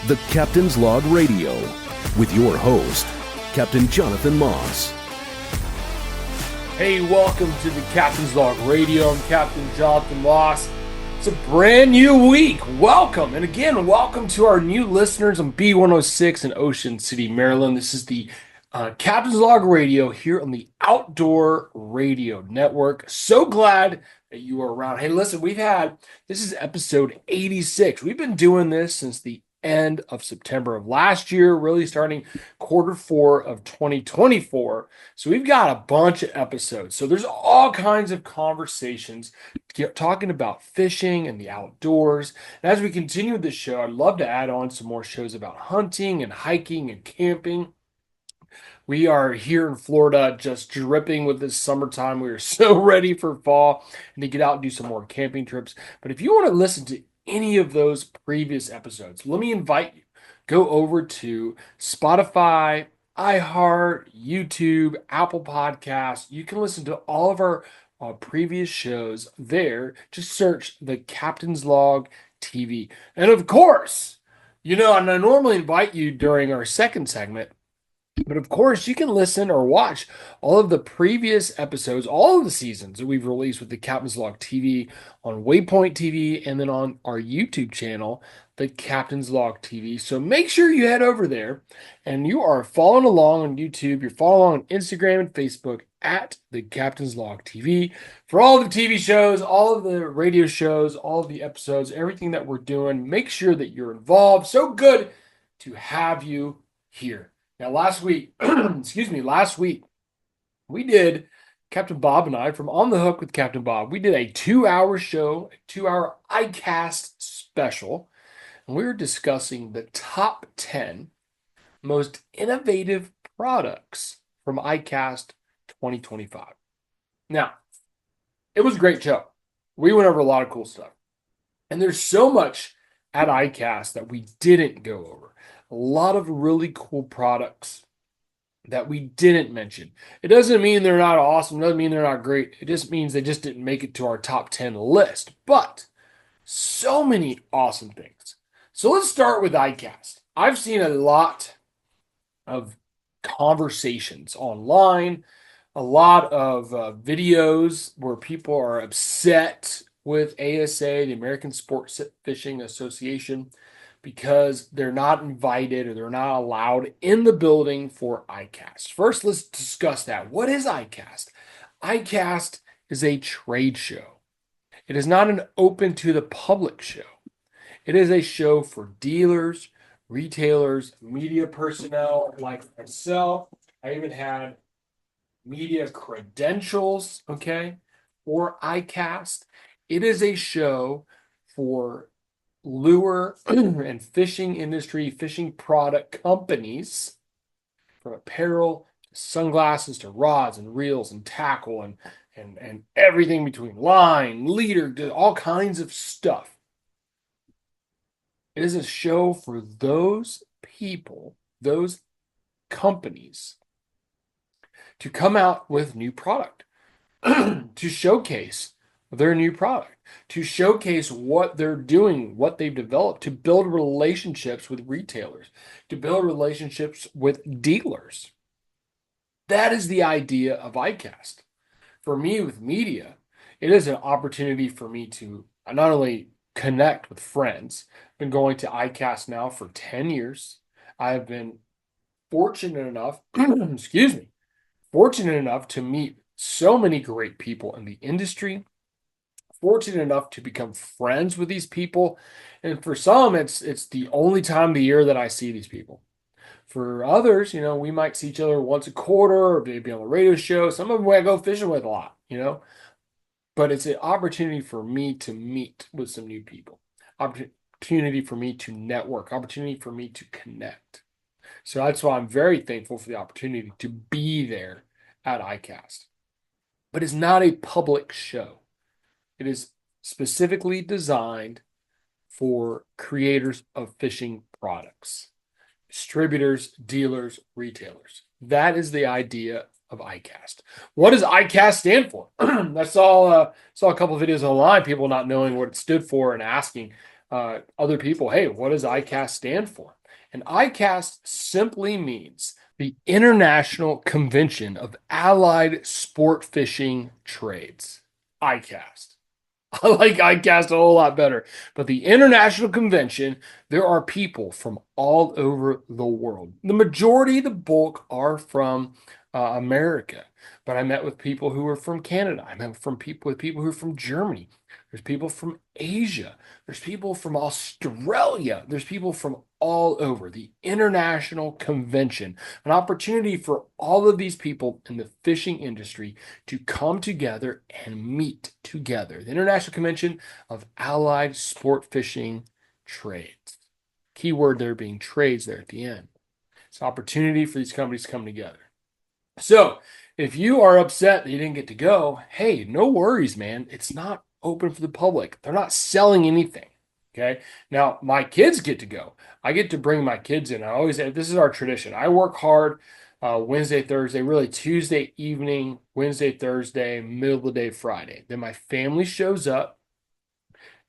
The Captain's Log Radio, with your host, Captain Jonathan Moss. Hey, welcome to the Captain's Log Radio. I'm Captain Jonathan Moss. It's a brand new week. Welcome. And again, welcome to our new listeners on B106 in Ocean City, Maryland. This is the Captain's Log Radio here on the Outdoor Radio Network. So glad that you are around. Hey, listen, this is episode 86. We've been doing this since the end of September of last year, really starting quarter 4 of 2024. So we've got a bunch of episodes. So there's all kinds of conversations talking about fishing and the outdoors. And as we continue this show, I'd love to add on some more shows about hunting and hiking and camping. We are here in Florida just dripping with this summertime. We are so ready for fall and to get out and do some more camping trips. But if you want to listen to any of those previous episodes, let me invite you. Go over to Spotify, iHeart, YouTube, Apple Podcasts. You can listen to all of our previous shows there. Just search the Captain's Log TV. And of course, and I normally invite you during our second segment, but of course, you can listen or watch all of the previous episodes, all of the seasons that we've released with the Captain's Log TV on Waypoint TV and then on our YouTube channel, the Captain's Log TV. So make sure you head over there and you are following along on YouTube. You're following along on Instagram and Facebook at the Captain's Log TV for all the TV shows, all of the radio shows, all of the episodes, everything that we're doing. Make sure that you're involved. So good to have you here. Now, last week, we did, Captain Bob and I, from On the Hook with Captain Bob, we did a 2-hour show, a 2-hour iCast special, and we were discussing the top 10 most innovative products from iCast 2025. Now, it was a great show. We went over a lot of cool stuff. And there's so much at iCast that we didn't go over. A lot of really cool products that we didn't mention. It doesn't mean they're not awesome. It doesn't mean they're not great. It just means they just didn't make it to our top 10 list. But so many awesome things. So let's start with iCast. I've seen a lot of conversations online, a lot of videos where people are upset with ASA, the American Sports Fishing Association, because they're not invited or they're not allowed in the building for iCast. First, let's discuss that. What is iCast? iCast is a trade show. It is not an open to the public show. It is a show for dealers, retailers, media personnel like myself. I even had media credentials, for iCast. It is a show for lure and fishing industry, fishing product companies, from apparel to sunglasses to rods and reels and tackle and everything between, line, leader, all kinds of stuff. It is a show for those people, those companies, to come out with new product, to showcase their new product, to showcase what they're doing, what they've developed, to build relationships with retailers, to build relationships with dealers. That is the idea of iCast. For me, with media, it is an opportunity for me to not only connect with friends. I've been going to iCast now for 10 years. I have been fortunate enough, fortunate enough to meet so many great people in the industry, fortunate enough to become friends with these people. And for some, it's the only time of the year that I see these people. For others, we might see each other once a quarter or maybe on the radio show. Some of them I go fishing with a lot, But it's an opportunity for me to meet with some new people, opportunity for me to network, opportunity for me to connect. So that's why I'm very thankful for the opportunity to be there at iCast. But it's not a public show. It is specifically designed for creators of fishing products, distributors, dealers, retailers. That is the idea of iCast. What does iCast stand for? I saw a couple of videos online, people not knowing what it stood for and asking. other people, hey, what does iCast stand for? And iCast simply means the International Convention of Allied Sport Fishing Trades. iCast. I like iCast a whole lot better. But the International Convention, there are people from all over the world. The majority, the bulk, are from America. But I met with people who are from Canada. I met with people who are from Germany. There's people from Asia. There's people from Australia. There's people from all over. The International Convention, an opportunity for all of these people in the fishing industry to come together and meet together. The International Convention of Allied Sport Fishing Trades. Keyword there being trades there at the end. It's an opportunity for these companies to come together. So if you are upset that you didn't get to go, hey, no worries, man. It's not open for the public. They're not selling anything. Okay. Now my kids get to go. I get to bring my kids in. I always say this is our tradition. I work hard Wednesday, Thursday, really Tuesday evening, Wednesday, Thursday, middle of the day, Friday. Then my family shows up,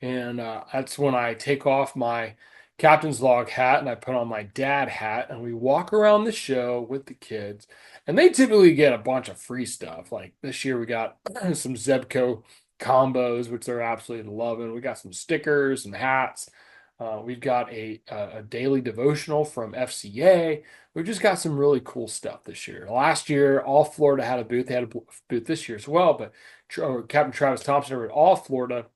and that's when I take off my captain's log hat and I put on my dad hat, and we walk around the show with the kids. And they typically get a bunch of free stuff. Like this year, we got some Zebco combos, which they're absolutely loving. We got some stickers and hats. We've got a daily devotional from FCA. We've just got some really cool stuff this year. Last year, All Florida had a booth. They had a booth this year as well. But Captain Travis Thompson over at All Florida,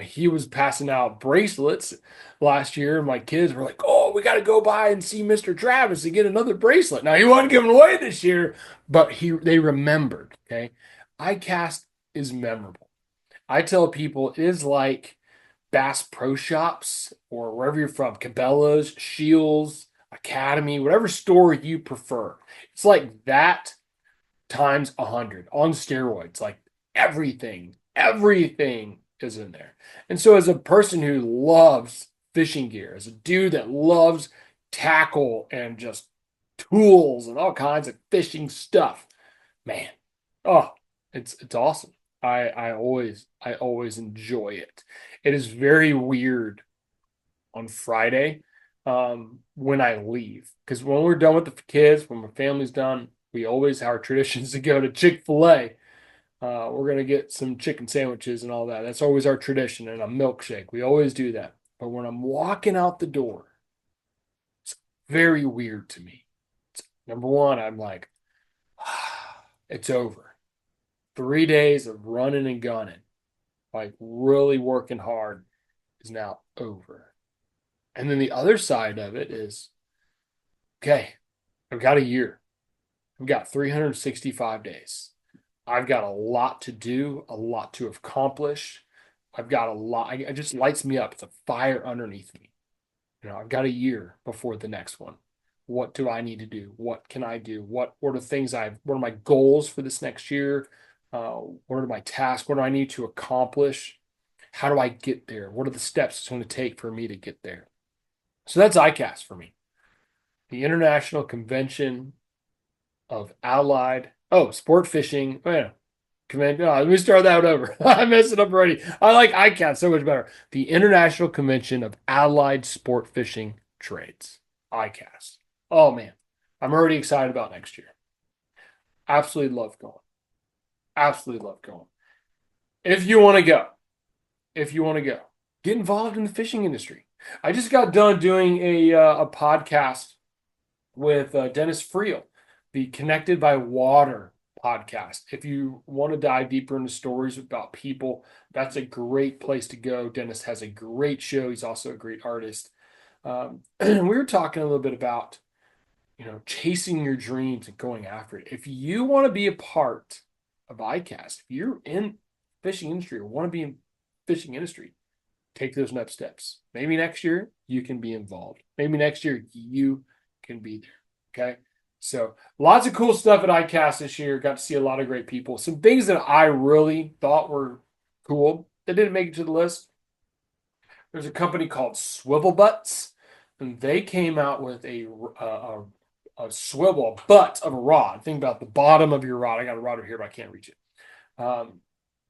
he was passing out bracelets last year. My kids were like, "Oh, we got to go by and see Mr. Travis and get another bracelet." Now he wasn't giving away this year, but they remembered. Okay, iCast is memorable. I tell people it is like Bass Pro Shops or wherever you're from, Cabela's, Shields, Academy, whatever store you prefer. It's like that times 100 on steroids. Like everything is in there. And so, as a person who loves fishing gear, as a dude that loves tackle and just tools and all kinds of fishing stuff, man, oh, it's awesome. I always enjoy it. It is very weird on Friday when I leave, because when we're done with the kids, when my family's done, we always have our traditions to go to Chick-fil-A. We're gonna get some chicken sandwiches and all that. That's always our tradition, and a milkshake. We always do that. But when I'm walking out the door, it's very weird to me. Number one, I'm like, it's over. 3 days of running and gunning, like really working hard, is now over. And then the other side of it is, okay, I've got a year. I've got 365 days. I've got a lot to do, a lot to accomplish. I've got a lot. It just lights me up. It's a fire underneath me. I've got a year before the next one. What do I need to do? What can I do? What are the things what are my goals for this next year? What are my tasks? What do I need to accomplish? How do I get there? What are the steps it's going to take for me to get there? So that's iCast for me. The International Convention of Allied, Sport Fishing. Oh, yeah. Let me start that over. I messed it up already. I like iCast so much better. The International Convention of Allied Sport Fishing Trades. iCast. Oh, man. I'm already excited about next year. Absolutely love going. Absolutely love going. If you want to go, get involved in the fishing industry. I just got done doing a podcast with Dennis Friel, the Connected by Water podcast. If you want to dive deeper into stories about people, that's a great place to go. Dennis has a great show. He's also a great artist. We were talking a little bit about, chasing your dreams and going after it. If you want to be a part of iCast, if you're in fishing industry or want to be in fishing industry, take those next steps. Maybe next year you can be involved. Maybe next year you can be there. Okay. So lots of cool stuff at iCast this year. Got to see a lot of great people. Some things that I really thought were cool that didn't make it to the list. There's a company called Swivel Butts, and they came out with a swivel butt of a rod. Think about the bottom of your rod. I got a rod over here, but I can't reach it.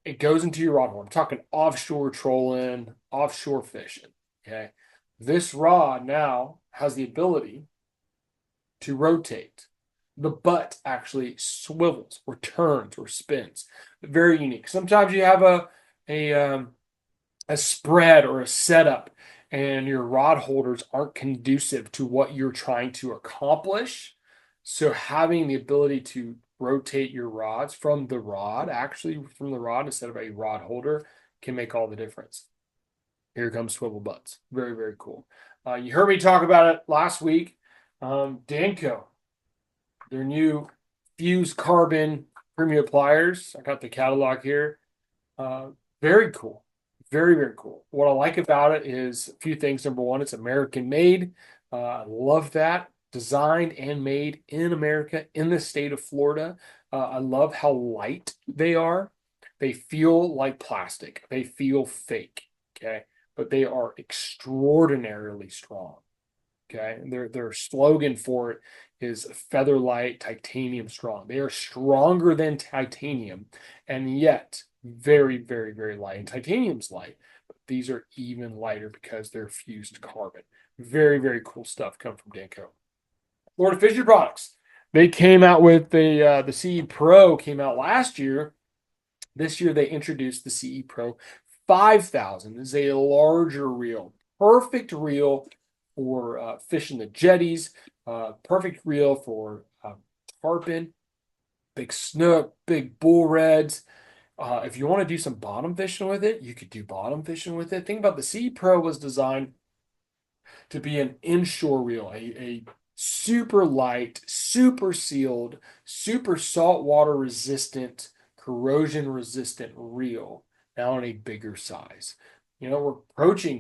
it goes into your rod holder. I'm talking offshore trolling, offshore fishing. Okay. This rod now has the ability to rotate. The butt actually swivels or turns or spins. Very unique. Sometimes you have a a spread or a setup, and your rod holders aren't conducive to what you're trying to accomplish. So having the ability to rotate your rods from the rod, actually from the rod instead of a rod holder, can make all the difference. Here comes swivel butts. Very, very cool. You heard me talk about it last week. Danco, their new fused carbon premium pliers. I got the catalog here. Uh, Very cool. Very, very cool. What I like about it is a few things. Number one, it's American made. I love that. Designed and made in America, in the state of Florida. I love how light they are. They feel like plastic. They feel fake. Okay. But they are extraordinarily strong. Okay. And their slogan for it is feather light, titanium strong. They are stronger than titanium, and yet very, very, very light. And titanium's light, but these are even lighter because they're fused carbon. Very, very cool stuff come from Danco. Florida Fisher Products. They came out with the CE Pro came out last year. This year they introduced the CE Pro 5000. This is a larger reel, perfect reel for fishing the jetties, perfect reel for tarpon, big snook, big bull reds. If you want to do some bottom fishing with it, you could do bottom fishing with it. Think about the CE Pro was designed to be an inshore reel, a super light, super sealed, super saltwater resistant, corrosion resistant reel, now in a bigger size. We're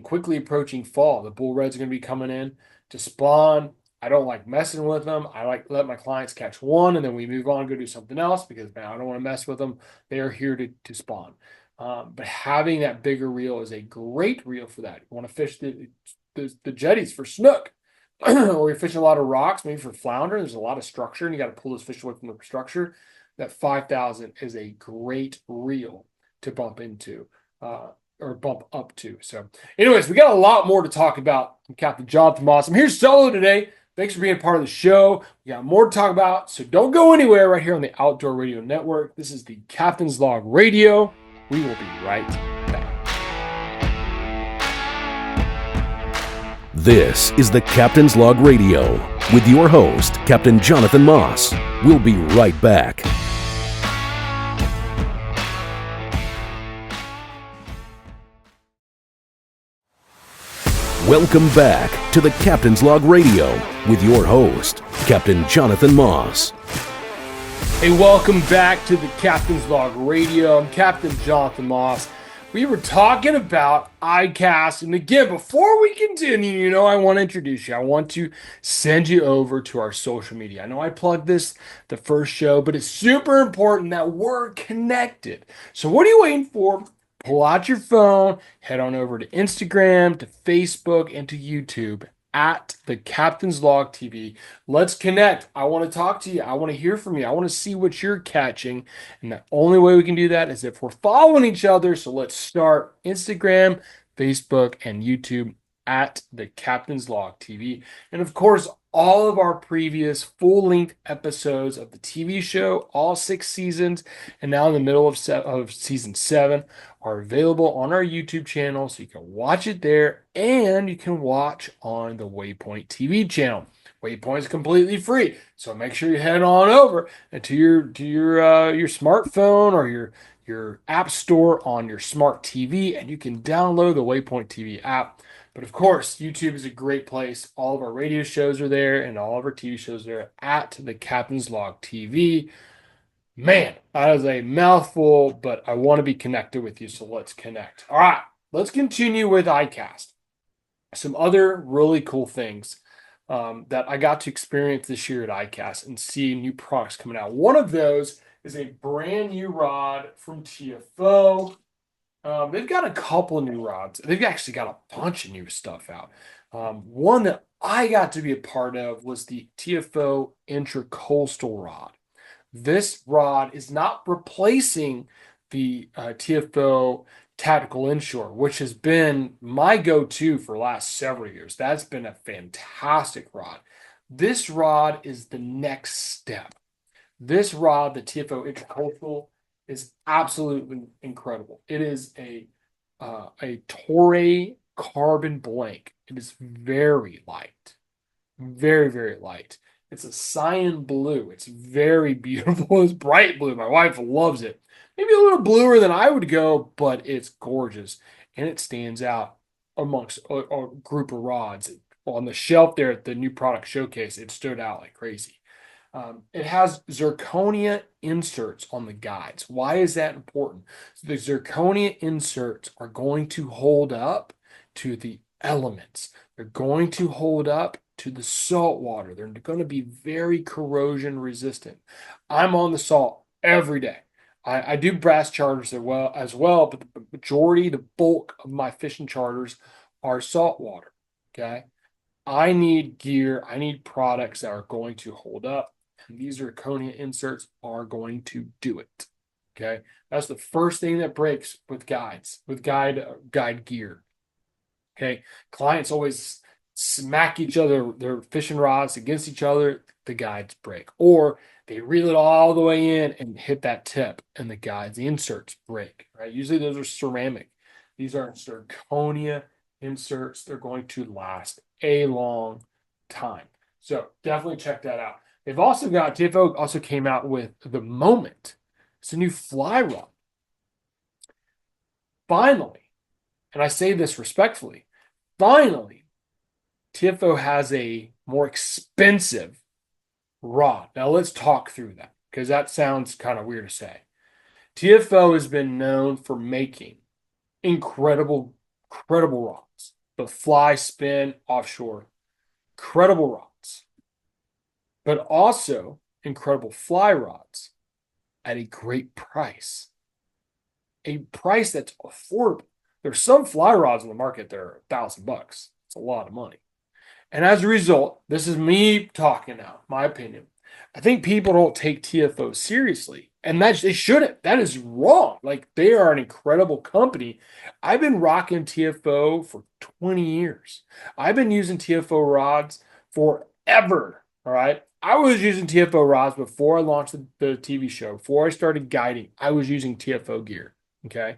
quickly approaching fall. The bull reds are going to be coming in to spawn. I don't like messing with them. I like to let my clients catch one and then we move on, go do something else because, man, I don't want to mess with them. They are here to spawn. But having that bigger reel is a great reel for that. You want to fish the jetties for snook, or you're fishing a lot of rocks, maybe for flounder. There's a lot of structure, and you got to pull those fish away from the structure. That 5000 is a great reel to bump into or bump up to. So, anyways, we got a lot more to talk about from Captain Jonathan Moss. I'm here solo today. Thanks for being part of the show. We got more to talk about, so don't go anywhere right here on the Outdoor Radio Network. This is the Captain's Log Radio. We will be right back. This is the Captain's Log Radio with your host, Captain Jonathan Moss. We'll be right back. Welcome back to the Captain's Log Radio with your host, Captain Jonathan Moss. Hey, welcome back to the Captain's Log Radio. I'm Captain Jonathan Moss. We were talking about iCast, and again, before we continue, I want to introduce you. I want to send you over to our social media. I know I plugged this the first show, but it's super important that we're connected. So what are you waiting for? Pull out your phone, head on over to Instagram, to Facebook, and to YouTube at the Captain's Log TV. Let's connect. I want to talk to you. I want to hear from you. I want to see what you're catching. And the only way we can do that is if we're following each other. So let's start Instagram, Facebook, and YouTube at the Captain's Log TV. And of course, all of our previous full-length episodes of the TV show, all 6 seasons, and now in the middle of season 7, are available on our YouTube channel, so you can watch it there, and you can watch on the Waypoint TV channel. Waypoint is completely free, so make sure you head on over to your smartphone or your app store on your smart TV, and you can download the Waypoint TV app. But of course, YouTube is a great place. All of our radio shows are there, and all of our TV shows are there at the Captain's Log TV. Man, that is a mouthful, but I want to be connected with you, so let's connect. All right, let's continue with iCast. Some other really cool things that I got to experience this year at iCast and see new products coming out. One of those is a brand new rod from TFO. They've got a couple of new rods. They've actually got a bunch of new stuff out. One that I got to be a part of was the TFO Intracoastal rod. This rod is not replacing the TFO Tactical Inshore, which has been my go-to for the last several years. That's been a fantastic rod. This rod is the next step. This rod, the TFO Intercultural, is absolutely incredible. It is a Toray carbon blank. It is very light, very, very light. It's a cyan blue. It's very beautiful. It's bright blue. My wife loves it. Maybe a little bluer than I would go, but it's gorgeous. And it stands out amongst a group of rods. On the shelf there at the new product showcase, it stood out like crazy. It has zirconia inserts on the guides. Why is that important? So the zirconia inserts are going to hold up to the elements. They're going to hold up to the salt water. They're going to be very corrosion resistant. I'm on the salt every day. I do brass charters as well, but the majority, the bulk of my fishing charters are saltwater. Okay. I need gear, I need products that are going to hold up, and these zirconia inserts are going to do it. Okay. That's the first thing that breaks with guides, with guide gear. Okay. Clients always smack each other, their fishing rods against each other, the guides break. Or they reel it all the way in and hit that tip, and the inserts break. Right. Usually those are ceramic. These are zirconia inserts. They're going to last a long time. So definitely check that out. They've also got TFO also came out with the Moment. It's a new fly rod. Finally, and I say this respectfully, finally, TFO has a more expensive rod. Now let's talk through that because that sounds kind of weird to say. TFO has been known for making incredible, incredible rods, but fly, spin, offshore, incredible rods, but also incredible fly rods at a great price, a price that's affordable. There's some fly rods in the market that are $1,000. It's a lot of money. And as a result, this is me talking now, my opinion. I think people don't take TFO seriously, and that they shouldn't. That is wrong. Like they are an incredible company. I've been rocking TFO for 20 years. I've been using TFO rods forever. All right. I was using TFO rods before I launched the TV show. Before I started guiding, I was using TFO gear. Okay.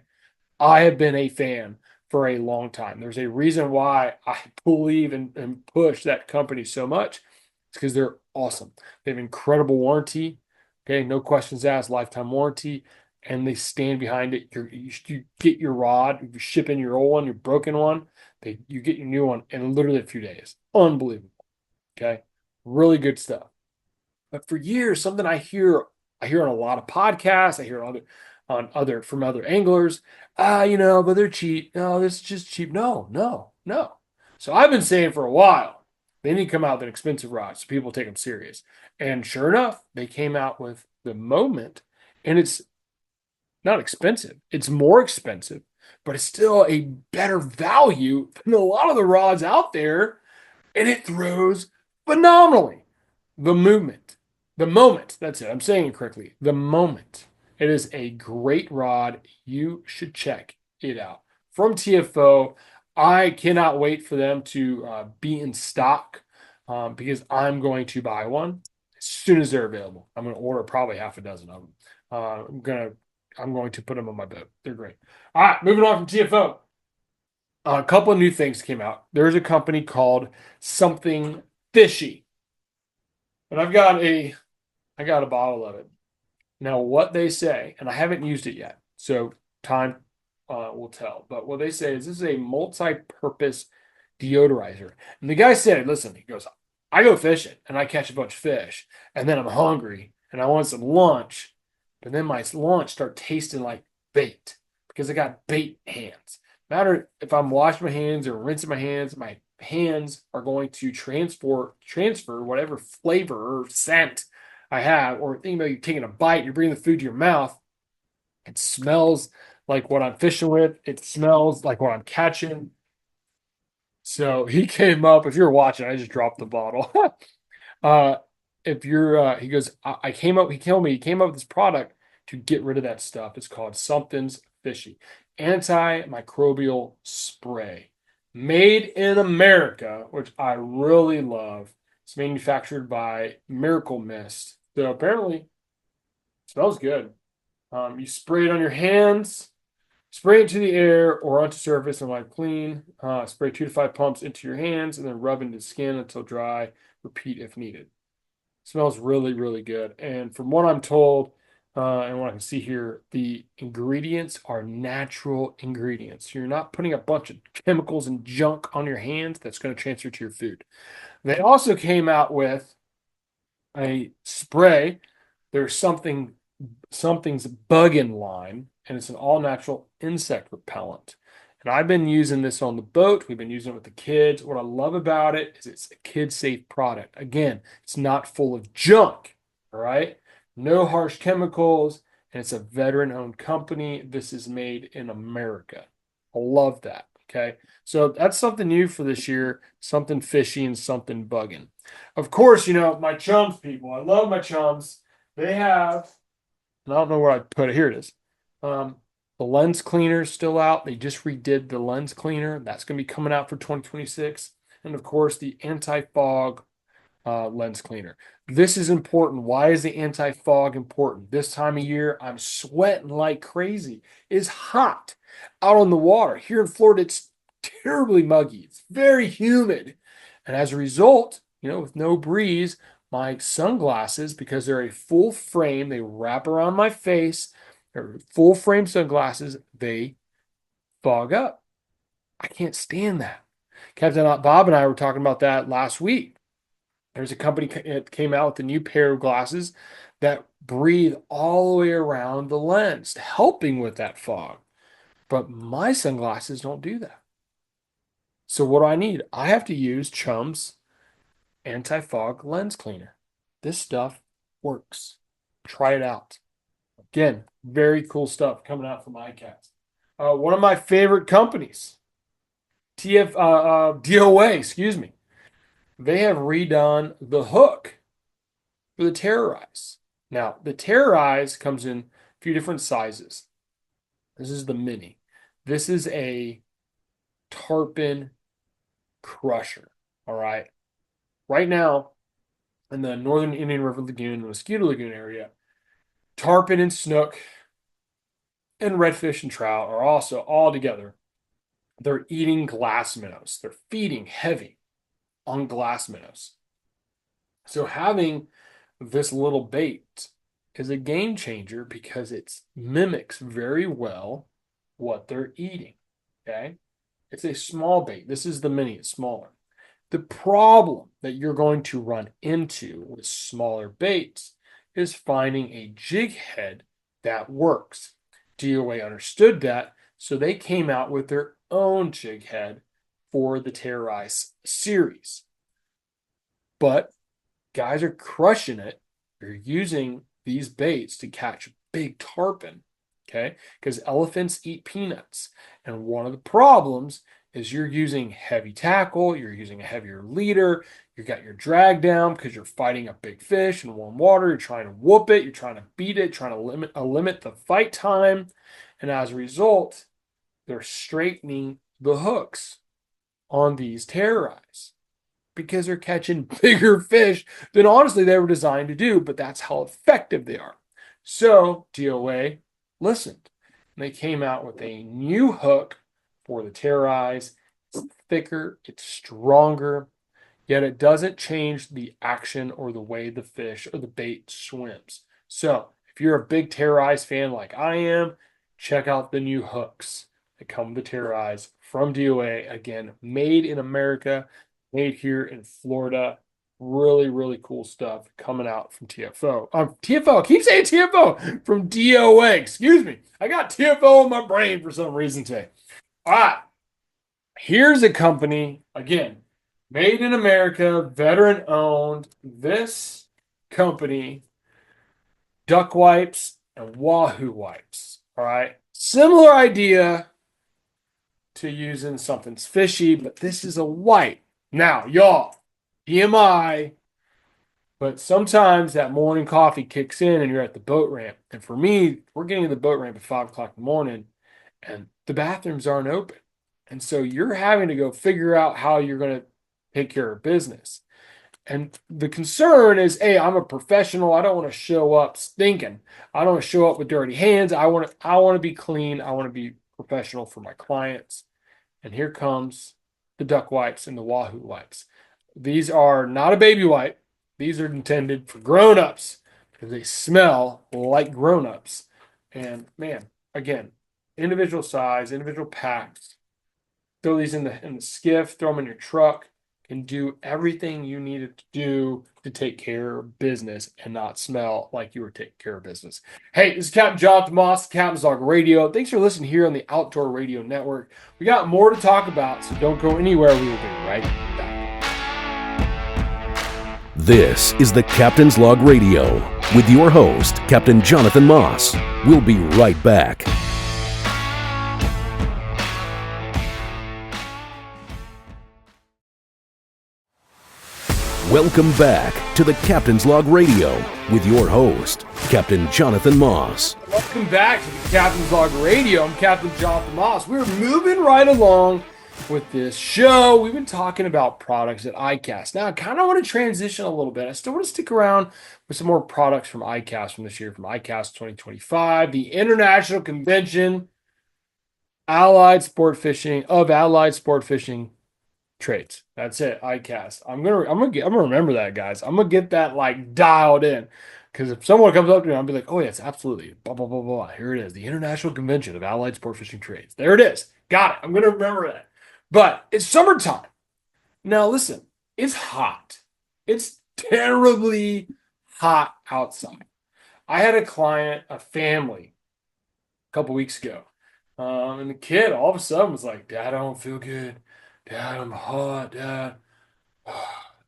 I have been a fan for a long time. There's a reason why I believe and push that company so much. It's because they're awesome. They have incredible warranty. Okay, no questions asked, lifetime warranty, and they stand behind it. You get your rod, you ship in your old one, your broken one, you get your new one in literally a few days. Unbelievable. Okay, really good stuff. But for years, something I hear on a lot of podcasts, I hear on other from other anglers, but they're cheap. No, this is just cheap. No, no, no. So I've been saying for a while, they need to come out with an expensive rod so people take them serious. And sure enough, they came out with the Moment, and it's not expensive. It's more expensive, but it's still a better value than a lot of the rods out there, and it throws phenomenally. The movement, the Moment. That's it. I'm saying it correctly. The Moment. It is a great rod. You should check it out. From TFO, I cannot wait for them to be in stock because I'm going to buy one as soon as they're available. I'm going to order probably half a dozen of them. I'm going to put them on my boat. They're great. All right, moving on from TFO. A couple of new things came out. There's a company called Something Fishy, and I got a bottle of it. Now, what they say, and I haven't used it yet, so time will tell. But what they say is this is a multi-purpose deodorizer. And the guy said, listen, he goes, I go fishing and I catch a bunch of fish, and then I'm hungry and I want some lunch, but then my lunch start tasting like bait because I got bait hands. Matter if I'm washing my hands or rinsing my hands are going to transfer whatever flavor or scent I have, or think about you taking a bite, you're bringing the food to your mouth. It smells like what I'm fishing with. It smells like what I'm catching. So he came up. If you're watching, I just dropped the bottle. uh, if you're, he goes, I came up. He told me he came up with this product to get rid of that stuff. It's called Something's Fishy Antimicrobial Spray. Made in America, which I really love. It's manufactured by Miracle Mist. So apparently it smells good. You spray it on your hands, spray it into the air or onto surface and wipe clean. Spray 2 to 5 pumps into your hands and then rub into the skin until dry. Repeat if needed. Smells really, really good. And from what I'm told, and what I can see here, the ingredients are natural ingredients. You're not putting a bunch of chemicals and junk on your hands that's going to transfer to your food. They also came out with a spray. There's something's buggin' line, and it's an all-natural insect repellent. And I've been using this on the boat. We've been using it with the kids. What I love about it is it's a kid-safe product. Again, it's not full of junk, all right? No harsh chemicals, and it's a veteran-owned company. This is made in America. I love that, okay? So that's something new for this year, something fishy and something bugging. Of course, my chums people. I love my chums. They have, and I don't know where I put it. Here it is. The lens cleaner is still out. They just redid the lens cleaner. That's going to be coming out for 2026. And of course, the anti-fog lens cleaner. This is important. Why is the anti-fog important? This time of year, I'm sweating like crazy. It's hot out on the water. Here in Florida, it's terribly muggy. It's very humid. And as a result, with no breeze, my sunglasses, because they're a full frame, they wrap around my face. They're full frame sunglasses, they fog up. I can't stand that. Captain Bob and I were talking about that last week. There's a company that came out with a new pair of glasses that breathe all the way around the lens, helping with that fog. But my sunglasses don't do that. So what do I need? I have to use Chum's anti-fog lens cleaner. This stuff works. Try it out. Again, very cool stuff coming out from iCast. One of my favorite companies, DOA, excuse me. They have redone the hook for the Terrorize. Now, the Terrorize comes in a few different sizes. This is the mini. This is a tarpon crusher, all right? Right now, in the northern Indian River Lagoon, the Mosquito Lagoon area, tarpon and snook and redfish and trout are also all together. They're eating glass minnows. They're feeding heavy on glass minnows. So having this little bait is a game changer because it mimics very well what they're eating. Okay? It's a small bait. This is the mini, it's smaller. The problem that you're going to run into with smaller baits is finding a jig head that works. DOA understood that, so they came out with their own jig head for the Terrorize series. But guys are crushing it. They're using these baits to catch big tarpon, okay? Because elephants eat peanuts. And one of the problems is you're using heavy tackle, you're using a heavier leader, you got your drag down because you're fighting a big fish in warm water, you're trying to whoop it, you're trying to beat it, trying to limit the fight time. And as a result, they're straightening the hooks on these Terrorize because they're catching bigger fish than honestly they were designed to do, but that's how effective they are. So DOA listened, and they came out with a new hook for the Terrorize. It's thicker, it's stronger, yet it doesn't change the action or the way the fish or the bait swims. So if you're a big Terrorize fan like I am, check out the new hooks that come with the Terrorize from DOA. Again, made in America, made here in Florida. Really, really cool stuff coming out from TFO. TFO, I keep saying TFO from DOA. Excuse me. I got TFO in my brain for some reason today. All right. Here's a company, again, made in America, veteran owned. This company, duck wipes and wahoo wipes. All right. Similar idea to using something's fishy, but this is a wipe. Now, y'all, TMI, But sometimes that morning coffee kicks in and you're at the boat ramp. And for me, we're getting to the boat ramp at 5 o'clock in the morning and the bathrooms aren't open. And so you're having to go figure out how you're going to take care of business. And the concern is, hey, I'm a professional. I don't want to show up stinking. I don't want to show up with dirty hands. I want to be clean. I want to be professional for my clients. And here comes the duck wipes and the Wahoo wipes. These are not a baby wipe. These are intended for grown-ups because they smell like grown-ups. And man, again, individual size, individual packs. Throw these in the skiff, throw them in your truck, can do everything you needed to do to take care of business and not smell like you were taking care of business. Hey, this is Captain Jonathan Moss, Captain's Log Radio. Thanks for listening here on the Outdoor Radio Network. We got more to talk about, so don't go anywhere. We will be right back. This is the Captain's Log Radio with your host, Captain Jonathan Moss. We'll be right back. Welcome back to the Captain's Log Radio with your host, Captain Jonathan Moss. Welcome back to the Captain's Log Radio. I'm Captain Jonathan Moss. We're moving right along with this show. We've been talking about products at iCast. Now, I kind of want to transition a little bit. I still want to stick around with some more products from iCast from this year, from iCast 2025, the International Convention Allied Sport Fishing Trades. That's it. iCast. I'm gonna remember that, guys. I'm gonna get that like dialed in, because if someone comes up to me, I'll be like, "Oh yes, absolutely." Blah blah blah blah. Here it is, the International Convention of Allied Sport Fishing Trades. There it is. Got it. I'm gonna remember that. But it's summertime now. Listen, it's hot. It's terribly hot outside. I had a client, a family, a couple weeks ago, and the kid all of a sudden was like, "Dad, I don't feel good. Dad, I'm hot, Dad."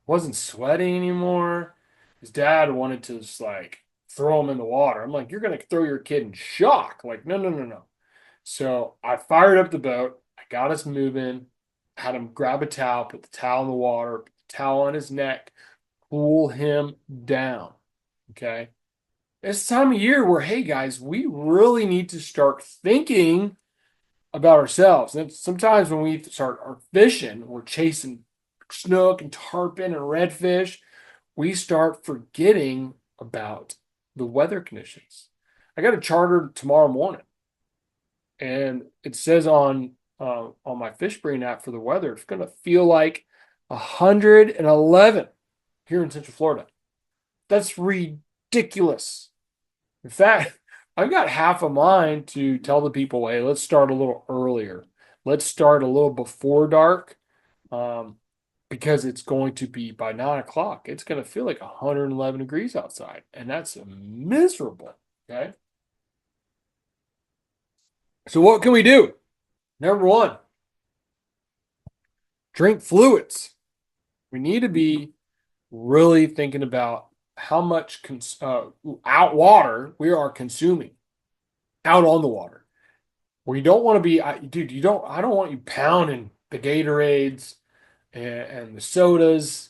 Wasn't sweating anymore. His dad wanted to just like throw him in the water. I'm like, you're gonna throw your kid in shock. Like, no, no, no, no. So I fired up the boat. I got us moving, had him grab a towel, put the towel in the water, put the towel on his neck, cool him down. Okay. It's time of year where, hey guys, we really need to start thinking about ourselves. And sometimes when we start our fishing, we're chasing snook and tarpon and redfish. We start forgetting about the weather conditions. I got a charter tomorrow morning, and it says on my FishBrain app for the weather, it's going to feel like 111 here in Central Florida. That's ridiculous. In fact, I've got half a mind to tell the people, hey, let's start a little earlier. Let's start a little before dark, because it's going to be by 9 o'clock. It's going to feel like 111 degrees outside, and that's miserable. Okay. So what can we do? Number one, drink fluids. We need to be really thinking about how much out water we are consuming out on the water. We don't want to be, dude, I don't want you pounding the Gatorades and the sodas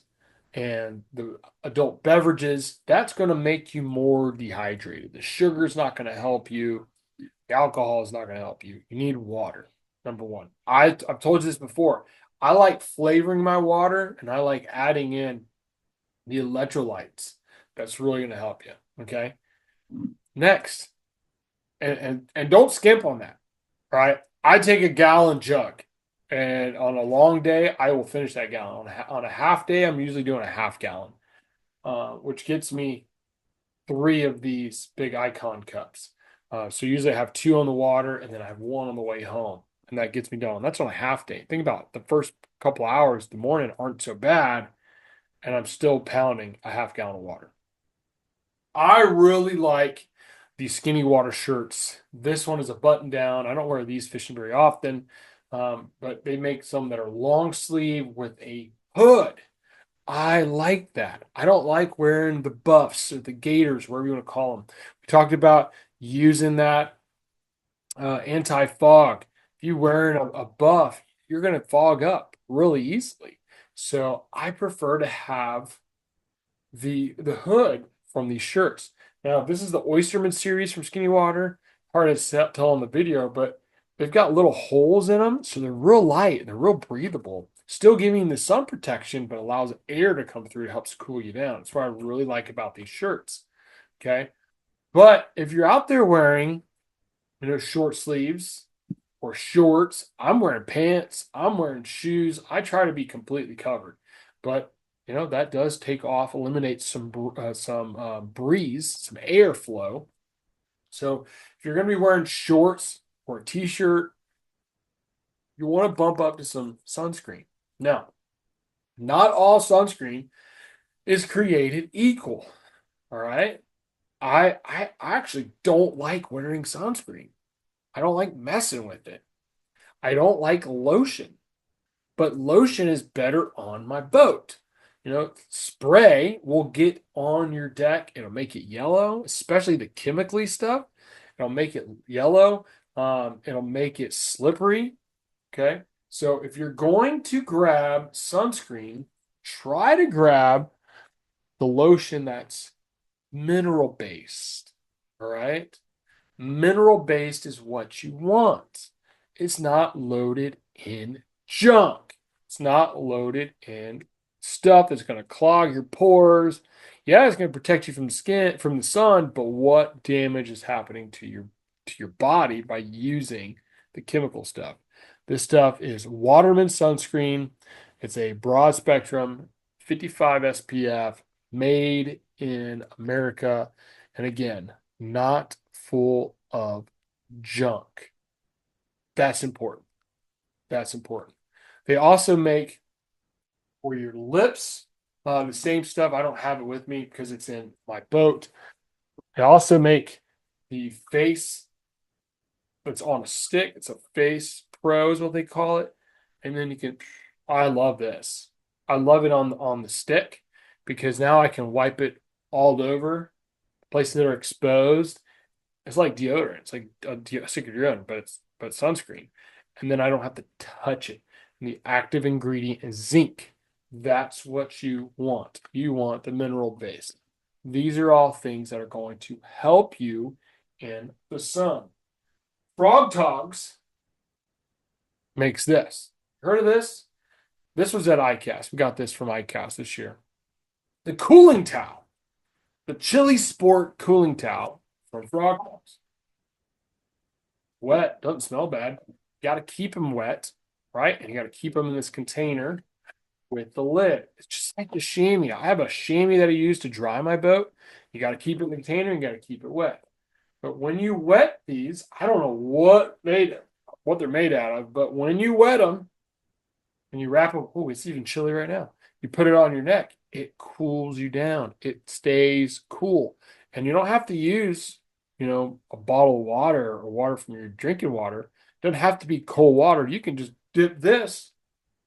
and the adult beverages. That's going to make you more dehydrated. The sugar is not going to help you. The alcohol is not going to help you. You need water, number one. I've told you this before. I like flavoring my water, and I like adding in the electrolytes. That's really going to help you. Okay. Next, and don't skimp on that. All right. I take a gallon jug, and on a long day, I will finish that gallon. On a half day, I'm usually doing a half gallon, which gets me 3 of these big Icon cups. So usually I have 2 on the water, and then I have 1 on the way home, and that gets me going. That's on a half day. Think about it. The first couple hours, the morning aren't so bad, and I'm still pounding a half gallon of water. I really like these skinny water shirts. This one is a button down. I don't wear these fishing very often, but they make some that are long sleeve with a hood. I like that. I don't like wearing the buffs or the gaiters, whatever you want to call them. We talked about using that anti-fog. If you're wearing a buff, you're going to fog up really easily. So I prefer to have the hood from these shirts. Now, this is the Oysterman series from Skinny Water. Hard to tell on the video, but they've got little holes in them, so they're real light and they're real breathable. Still giving you the sun protection, but allows air to come through. It helps cool you down. That's what I really like about these shirts. Okay. But if you're out there wearing, short sleeves or shorts, I'm wearing pants, I'm wearing shoes. I try to be completely covered. But that does take off, eliminate some breeze, some airflow. So if you're going to be wearing shorts or a t-shirt, you want to bump up to some sunscreen. Now, not all sunscreen is created equal. All right. I actually don't like wearing sunscreen. I don't like messing with it. I don't like lotion, but lotion is better on my boat. Spray will get on your deck. It'll make it yellow, especially the chemically stuff. It'll make it yellow. It'll make it slippery. Okay. So if you're going to grab sunscreen, try to grab the lotion that's mineral based. All right. Mineral based is what you want. It's not loaded in junk. It's not loaded in stuff that's going to clog your pores. Yeah, it's going to protect you from the sun, but what damage is happening to your body by using the chemical stuff? This stuff is Waterman sunscreen. It's a broad spectrum, 55 SPF, made in America. And again, not full of junk. That's important. That's important. They also make for your lips the same stuff. I don't have it with me because it's in my boat. They also make the face that's on a stick. It's a face pro is what they call it. And then I love this. I love it on the stick because now I can wipe it all over places that are exposed. It's like deodorant. It's like a stick of deodorant, but it's sunscreen. And then I don't have to touch it. And the active ingredient is zinc. That's what you want. You want the mineral base. These are all things that are going to help you in the sun. Frog Togs makes this. Heard of this? This was at iCast. We got this from iCast this year. The cooling towel. The Chili Sport cooling towel from Frog Togs. Wet, doesn't smell bad. You got to keep them wet, right? And you got to keep them in this container with the lid. It's just like the chamois. I have a chamois that I use to dry my boat. You got to keep it in the container and you got to keep it wet. But when you wet these, I don't know what they're made out of, but when you wet them and you wrap them, oh, it's even chilly right now. You put it on your neck, it cools you down. It stays cool. And you don't have to use, a bottle of water or water from your drinking water. It doesn't have to be cold water. You can just dip this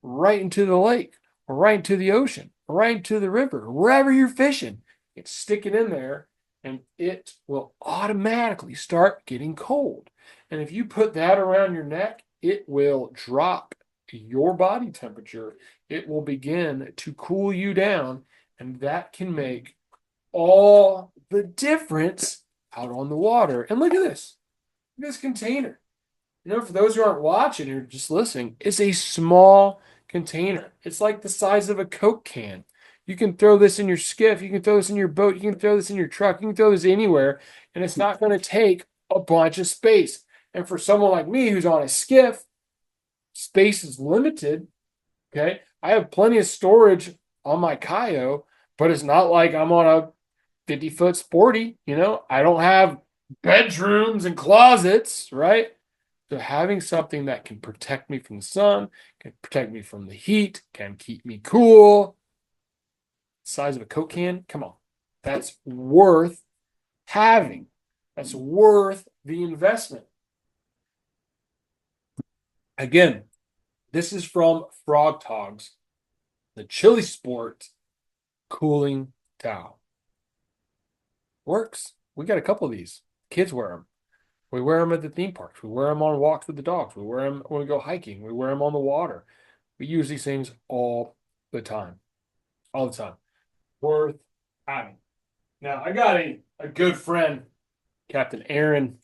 right into the lake or right into the ocean or right into the river, wherever you're fishing. It's stick it in there and it will automatically start getting cold. And if you put that around your neck, it will drop your body temperature. It will begin to cool you down, and that can make all the difference out on the water. And look at this. Look at this container. For those who aren't watching or just listening, it's a small container. It's like the size of a Coke can. You can throw this in your skiff. You can throw this in your boat. You can throw this in your truck. You can throw this anywhere, and it's not going to take a bunch of space. And for someone like me who's on a skiff, space is limited. Okay. I have plenty of storage on my kayak, but it's not like I'm on a 50-foot sporty. I don't have bedrooms and closets, right? So having something that can protect me from the sun, can protect me from the heat, can keep me cool. Size of a Coke can, come on. That's worth having. That's worth the investment. Again, this is from Frog Togs, the Chili Sport cooling towel. Works. We got a couple of these. Kids wear them. We wear them at the theme parks. We wear them on walks with the dogs. We wear them when we go hiking. We wear them on the water. We use these things all the time. All the time. Worth having. Now, I got a good friend, Captain Aaron,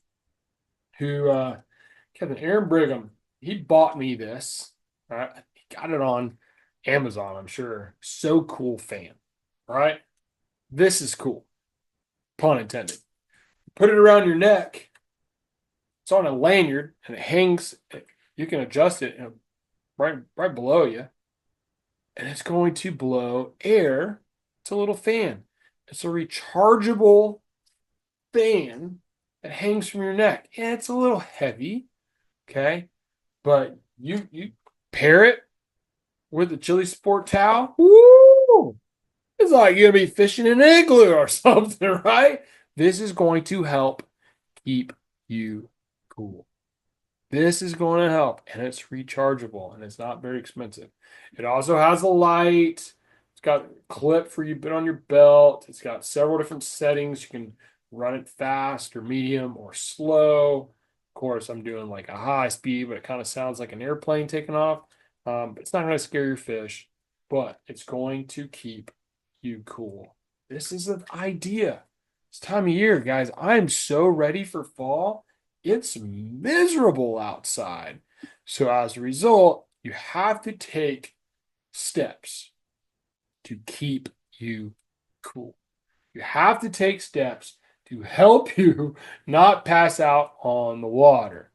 who Captain Aaron Brigham. He bought me this. All right, he got it on Amazon, I'm sure. So cool fan. All right, this is cool. Pun intended. Put it around your neck. It's on a lanyard and it hangs. You can adjust it right below you, and it's going to blow air. It's a little fan. It's a rechargeable fan that hangs from your neck. And it's a little heavy, okay? But you pair it with a chili sport towel. Woo! It's like you're gonna be fishing in an igloo or something, right? This is going to help keep you cool. This is going to help, and it's rechargeable, and it's not very expensive. It also has a light. It's got a clip for you to put on your belt. It's got several different settings. You can run it fast or medium or slow. Of course, I'm doing like a high speed, but it kind of sounds like an airplane taking off. But it's not going to scare your fish, but it's going to keep you cool. This is an idea. It's time of year, guys. I'm so ready for fall. It's miserable outside. So as a result, you have to take steps to keep you cool. You have to take steps to help you not pass out on the water.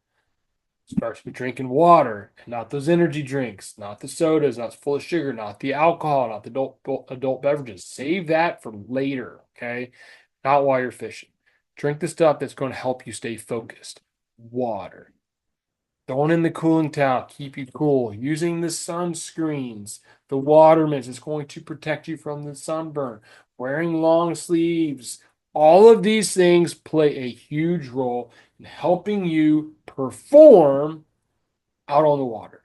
Starts with drinking water and not those energy drinks, not the sodas, not full of sugar, not the alcohol, not the adult beverages. Save that for later, okay? Not while you're fishing. Drink the stuff that's going to help you stay focused. Water. Throwing in the cooling towel, keep you cool. Using the sunscreens, the water mist is going to protect you from the sunburn. Wearing long sleeves. All of these things play a huge role in helping you perform out on the water.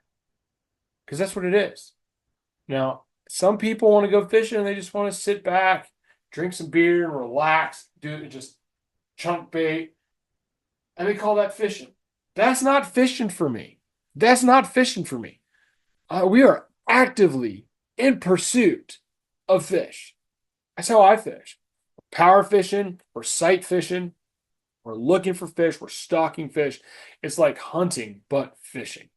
Because that's what it is. Now, some people want to go fishing and they just want to sit back, drink some beer and relax, do it just chunk bait. And they call that fishing. That's not fishing for me. That's not fishing for me. We are actively in pursuit of fish. That's how I fish. Power fishing, we're sight fishing, we're looking for fish, we're stalking fish. It's like hunting, but fishing.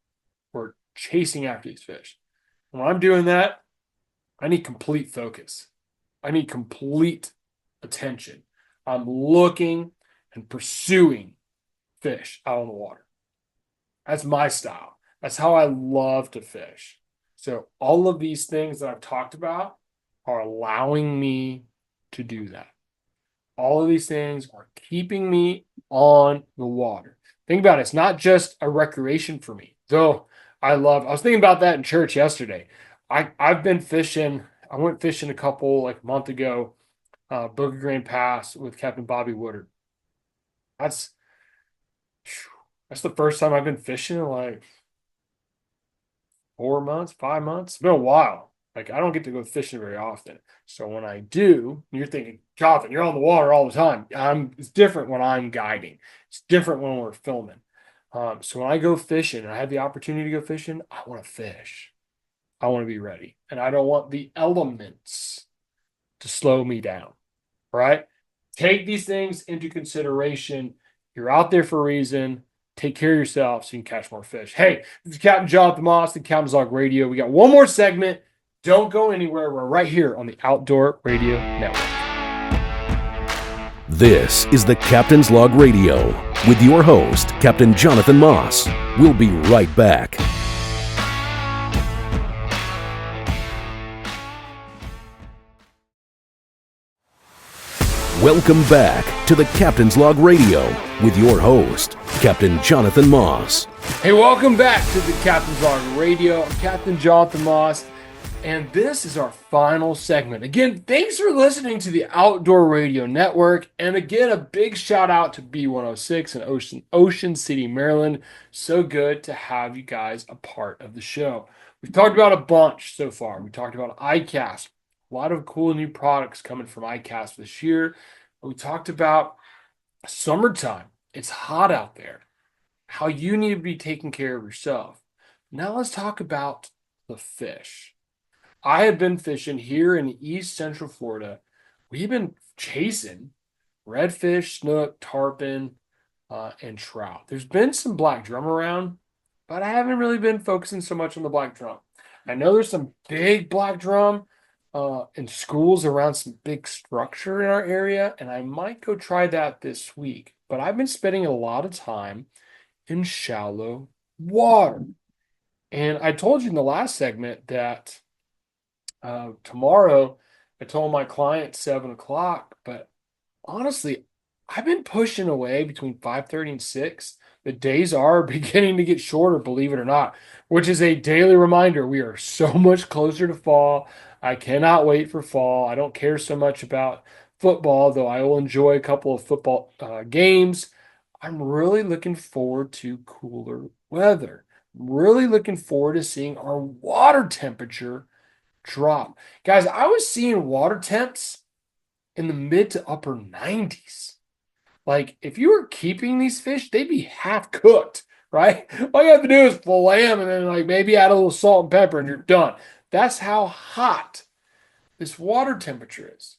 We're chasing after these fish. When I'm doing that, I need complete focus. I need complete attention. I'm looking and pursuing fish out on the water. That's my style. That's how I love to fish. So all of these things that I've talked about are allowing me to do that. All of these things are keeping me on the water. Think about it. It's not just a recreation for me, though I was thinking about that in church yesterday. I've been fishing. I went fishing a couple like a month ago, Booger Green Pass with Captain Bobby Woodard. That's that's the first time I've been fishing in like 4 months, 5 months. It's been a while. Like I don't get to go fishing very often. So when I do, you're thinking, Jonathan, you're on the water all the time. It's different when I'm guiding. It's different when we're filming. So when I go fishing and I have the opportunity to go fishing, I want to fish. I want to be ready. And I don't want the elements to slow me down. Right? Take these things into consideration. You're out there for a reason. Take care of yourself so you can catch more fish. Hey, this is Captain Jonathan Moss, the Captain's Log Radio. We got one more segment. Don't go anywhere. We're right here on the Outdoor Radio Network. This is the Captain's Log Radio with your host, Captain Jonathan Moss. We'll be right back. Welcome back to the Captain's Log Radio with your host, Captain Jonathan Moss. Hey, welcome back to the Captain's Log Radio. I'm Captain Jonathan Moss, and this is our final segment. Again, thanks for listening to the Outdoor Radio Network, and again, a big shout out to B106 in Ocean City, Maryland. So good to have you guys a part of the show. We've talked about a bunch so far. We talked about iCast. A lot of cool new products coming from iCast this year. We talked about summertime. It's hot out there. How you need to be taking care of yourself. Now let's talk about the fish. I have been fishing here in East Central Florida we've been chasing redfish, snook, tarpon, and trout. There's been some black drum around, but I haven't really been focusing so much on the black drum. I know there's some big black drum in schools around some big structure in our area, and I might go try that this week. But I've been spending a lot of time in shallow water. And I told you in the last segment that tomorrow I told my client 7 o'clock, but honestly, I've been pushing away between 5:30 and 6. The days are beginning to get shorter, believe it or not, which is a daily reminder. We are so much closer to fall. I cannot wait for fall. I don't care so much about football, though I will enjoy a couple of football games. I'm really looking forward to cooler weather. I'm really looking forward to seeing our water temperature drop. Guys, I was seeing water temps in the mid to upper 90s. Like, if you were keeping these fish, they'd be half cooked, right? All you have to do is fillet them and then, like, maybe add a little salt and pepper and you're done. That's how hot this water temperature is.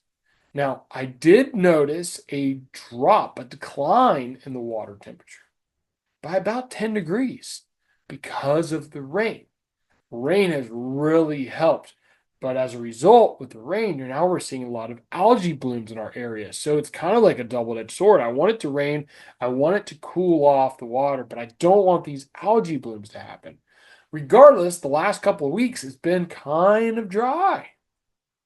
Now, I did notice a decline in the water temperature by about 10 degrees because of the rain. Rain has really helped. But as a result, with the rain, now we're seeing a lot of algae blooms in our area. So it's kind of like a double-edged sword. I want it to rain. I want it to cool off the water, but I don't want these algae blooms to happen. Regardless, the last couple of weeks has been kind of dry.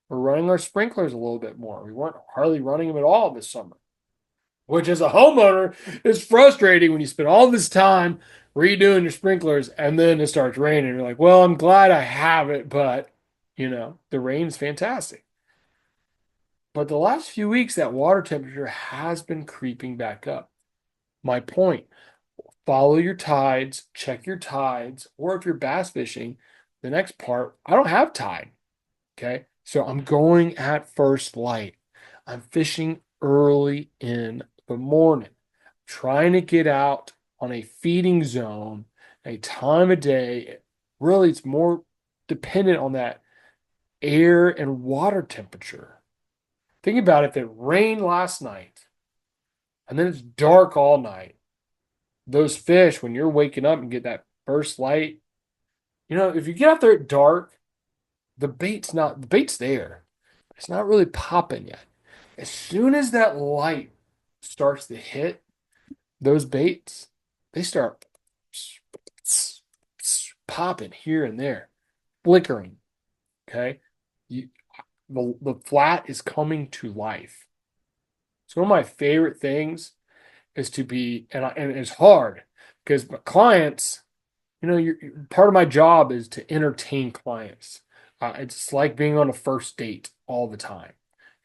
We're running our sprinklers a little bit more. We weren't hardly running them at all this summer, which as a homeowner is frustrating when you spend all this time redoing your sprinklers and then it starts raining. You're like, well, I'm glad I have it, but the rain's fantastic. But the last few weeks, that water temperature has been creeping back up. My point, follow your tides, check your tides, or if you're bass fishing, the next part, I don't have tide. Okay. So I'm going at first light. I'm fishing early in the morning, trying to get out on a feeding zone, a time of day. Really, it's more dependent on that air and water temperature. Think about it, if it rained last night and then it's dark all night, those fish, when you're waking up and get that first light, if you get out there at dark, the bait's there. It's not really popping yet. As soon as that light starts to hit those baits, they start popping here and there, flickering. Okay. You, the flat is coming to life. So one of my favorite things is to be, and it's hard because my clients, part of my job is to entertain clients. It's like being on a first date all the time.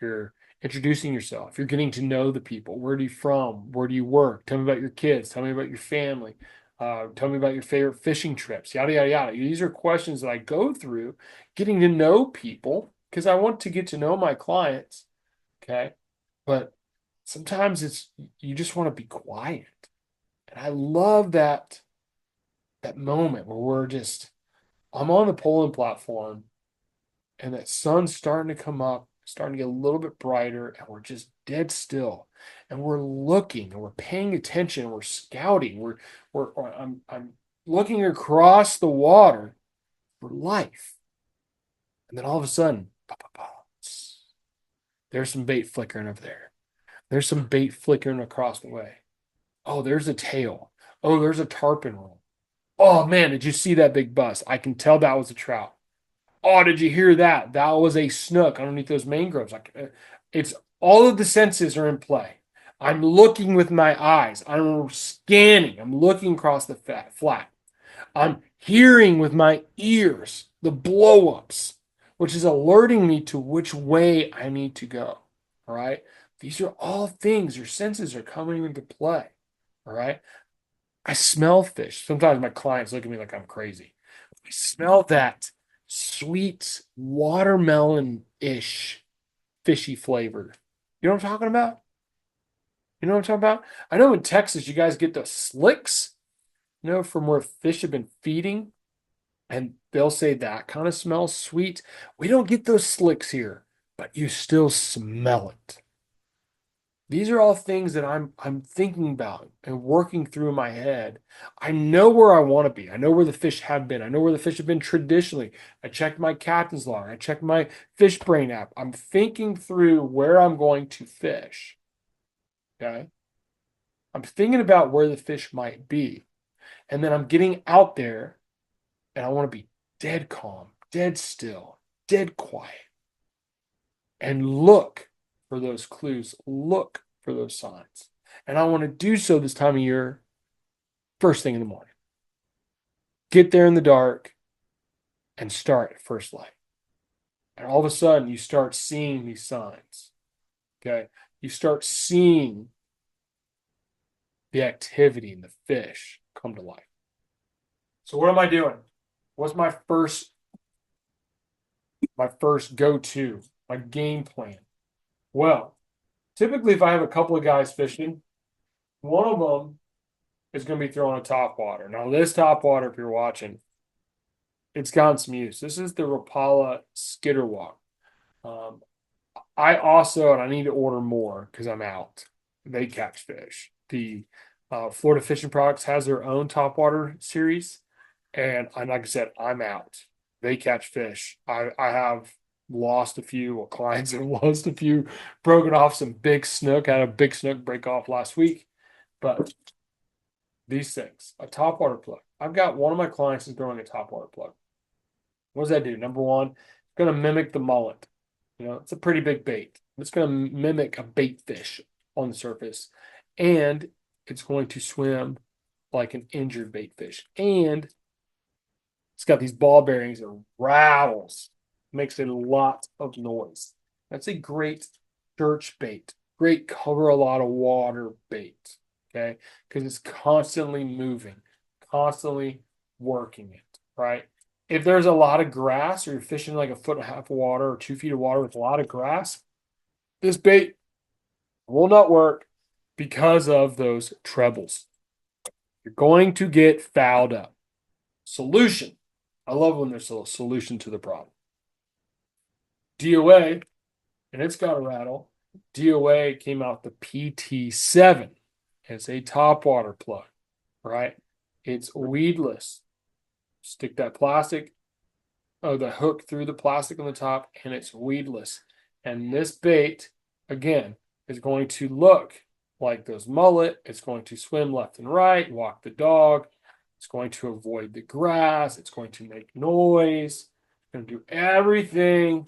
You're introducing yourself. You're getting to know the people. Where are you from? Where do you work? Tell me about your kids. Tell me about your family. Tell me about your favorite fishing trips. Yada, yada, yada. These are questions that I go through getting to know people because I want to get to know my clients. Okay. But sometimes you just want to be quiet. And I love that moment where I'm on the polling platform and that sun's starting to come up, starting to get a little bit brighter, and we're just dead still. And we're looking and we're paying attention, and we're scouting. I'm looking across the water for life. And then all of a sudden, there's some bait flickering over there. There's some bait flickering across the way. Oh, there's a tail. Oh, there's a tarpon roll. Oh man, did you see that big bust? I can tell that was a trout. Oh, did you hear that? That was a snook underneath those mangroves. It's all of the senses are in play. I'm looking with my eyes. I'm scanning. I'm looking across the flat. I'm hearing with my ears the blow-ups, which is alerting me to which way I need to go. All right. These are all things. Your senses are coming into play. All right. I smell fish. Sometimes my clients look at me like I'm crazy. I smell that sweet watermelon-ish fishy flavor. You know what I'm talking about? You know what I'm talking about? I know in Texas you guys get the slicks, from where fish have been feeding, and they'll say that kind of smells sweet. We don't get those slicks here. but you still smell it. These are all things that I'm thinking about and working through in my head. I know where I want to be. I know where the fish have been. I know where the fish have been traditionally. I checked my captain's log. I checked my fish brain app. I'm thinking through where I'm going to fish. Okay. I'm thinking about where the fish might be. And then I'm getting out there and I want to be dead calm, dead still, dead quiet, and look for those clues, look for those signs. And I want to do so this time of year, first thing in the morning. Get there in the dark and start at first light. And all of a sudden, you start seeing these signs. Okay. You start seeing the activity and the fish come to life. So, what am I doing? What's my first go-to, my game plan? Well, typically, if I have a couple of guys fishing, one of them is going to be throwing a top water. Now, this top water, if you're watching, it's gotten some use. This is the Rapala Skitter Walk. Um, I also, and I need to order more because I'm out. They catch fish. The Florida Fishing Products has their own top water series, and like I said, I'm out. They catch fish. I have lost a few, well, clients have lost a few, broken off some big snook. I had a big snook break off last week, but these things, a top water plug. I've got one of my clients is throwing a top water plug. What does that do? Number one, it's going to mimic the mullet. It's a pretty big bait. It's going to mimic a bait fish on the surface, and it's going to swim like an injured bait fish. And it's got these ball bearings that rattles, makes a lot of noise. That's a great church bait, great cover a lot of water bait. Okay, because it's constantly moving, constantly working it. Right. If there's a lot of grass, or you're fishing like a foot and a half of water or 2 feet of water with a lot of grass, this bait will not work because of those trebles. You're going to get fouled up. Solution. I love when there's a solution to the problem. DOA, and it's got a rattle. DOA came out the PT7. It's a top water plug, right? It's weedless. Stick that plastic, the hook through the plastic on the top, and it's weedless. And this bait, again, is going to look like those mullet. It's going to swim left and right, walk the dog. It's going to avoid the grass. It's going to make noise. It's going to do everything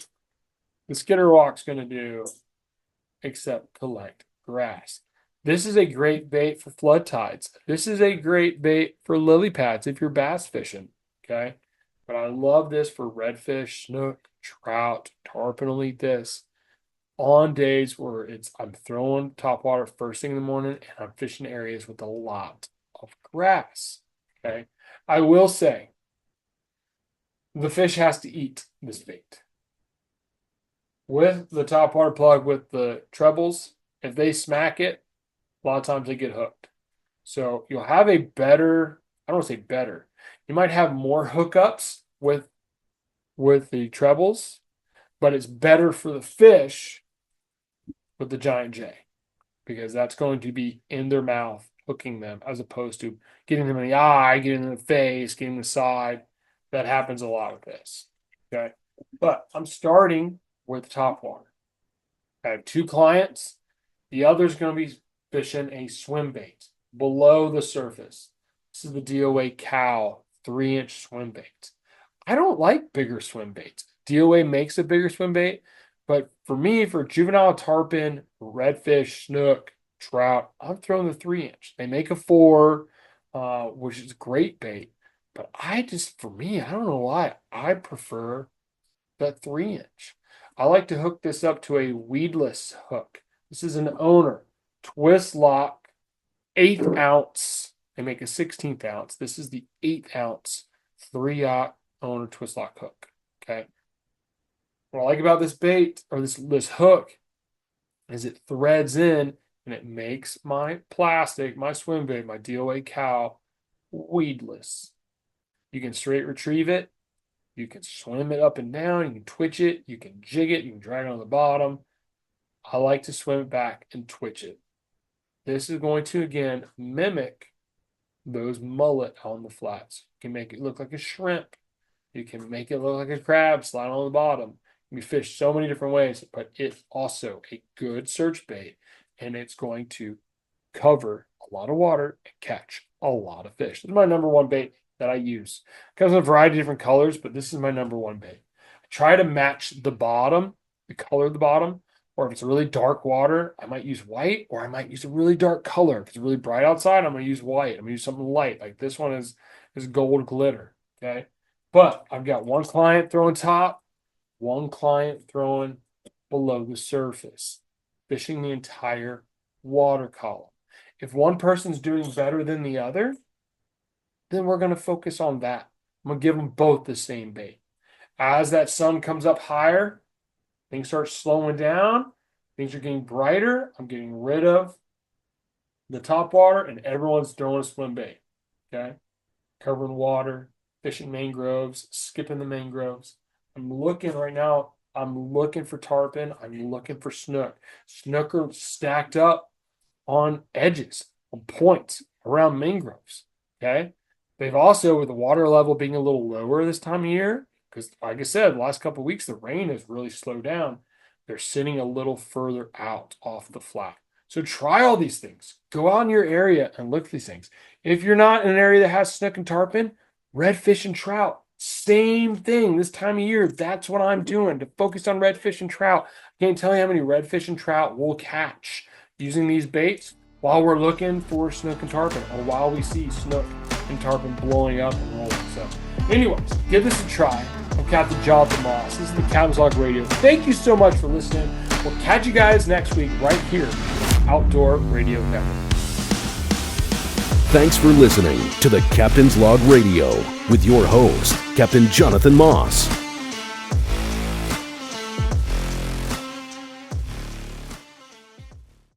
the skitter walk's going to do except collect grass. This is a great bait for flood tides. This is a great bait for lily pads if you're bass fishing. Okay. But I love this for redfish, snook, trout, tarpon will eat this on days where I'm throwing top water first thing in the morning and I'm fishing areas with a lot of grass. Okay. I will say the fish has to eat this bait. With the top water plug with the trebles, if they smack it, a lot of times they get hooked. So you'll have a better, I don't want to say better, you might have more hookups with the trebles, but it's better for the fish with the Giant J because that's going to be in their mouth, hooking them, as opposed to getting them in the eye, getting them in the face, getting the side. That happens a lot with this. Okay. But I'm starting with top water. I have two clients. The other's going to be fishing a swim bait below the surface. This is the DOA Cow 3-inch swim bait. I don't like bigger swim baits. DOA makes a bigger swim bait, but for me, for juvenile tarpon, redfish, snook, trout, I'm throwing the 3-inch. They make a 4, which is great bait, but for me, I don't know why I prefer that 3-inch. I like to hook this up to a weedless hook. This is an owner twist lock, 1/8 ounce. They make a 1/16 ounce. This is the 1/8 ounce 3-aught owner twist lock hook. Okay. What I like about this bait or this hook is it threads in and it makes my plastic, my swim bait, my DOA Cow weedless. You can straight retrieve it. You can swim it up and down. You can twitch it. You can jig it. You can drag it on the bottom. I like to swim it back and twitch it. This is going to, again, mimic those mullet on the flats. You can make it look like a shrimp. You can make it look like a crab slide on the bottom. You can fish so many different ways, but it's also a good search bait, and it's going to cover a lot of water and catch a lot of fish. This is my number one bait that I use. It comes in a variety of different colors, but this is my number one bait. I try to match the bottom, the color of the bottom, or if it's a really dark water, I might use white, or I might use a really dark color. If it's really bright outside, I'm going to use white. I'm going to use something light. Like this one is gold glitter, okay? But I've got one client throwing top, one client throwing below the surface, fishing the entire water column. If one person's doing better than the other, then we're going to focus on that. I'm going to give them both the same bait. As that sun comes up higher, things start slowing down. Things are getting brighter. I'm getting rid of the top water, and everyone's throwing a swim bait. Okay? Covering water, fishing mangroves, skipping the mangroves. I'm looking right now. I'm looking for tarpon. I'm looking for snook. Snook are stacked up on edges, on points around mangroves. Okay? They've also, with the water level being a little lower this time of year, because like I said, the last couple of weeks, the rain has really slowed down. They're sitting a little further out off the flat. So try all these things. Go out in your area and look at these things. If you're not in an area that has snook and tarpon, redfish and trout, same thing this time of year. That's what I'm doing, to focus on redfish and trout. I can't tell you how many redfish and trout we'll catch using these baits while we're looking for snook and tarpon, or while we see snook and tarpon blowing up and rolling. So anyways, give this a try. I'm Captain Jonathan Moss. This is the Captain's Log Radio. Thank you so much for listening. We'll catch you guys next week right here on Outdoor Radio Network. Thanks for listening to the Captain's Log Radio with your host, Captain Jonathan Moss.